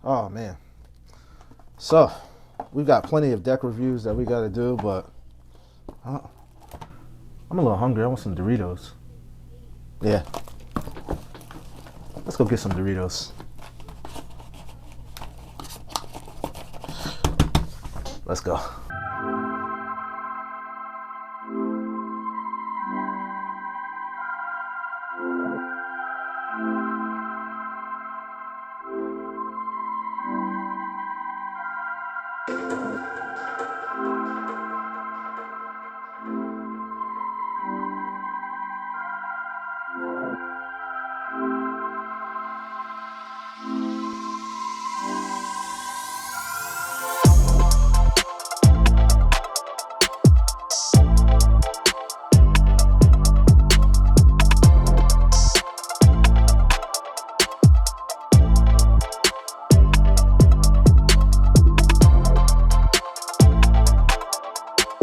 Oh man. So we've got plenty of deck reviews that we got to do, but uh, I'm a little hungry. I want some Doritos. Yeah, let's go get some Doritos. Let's go.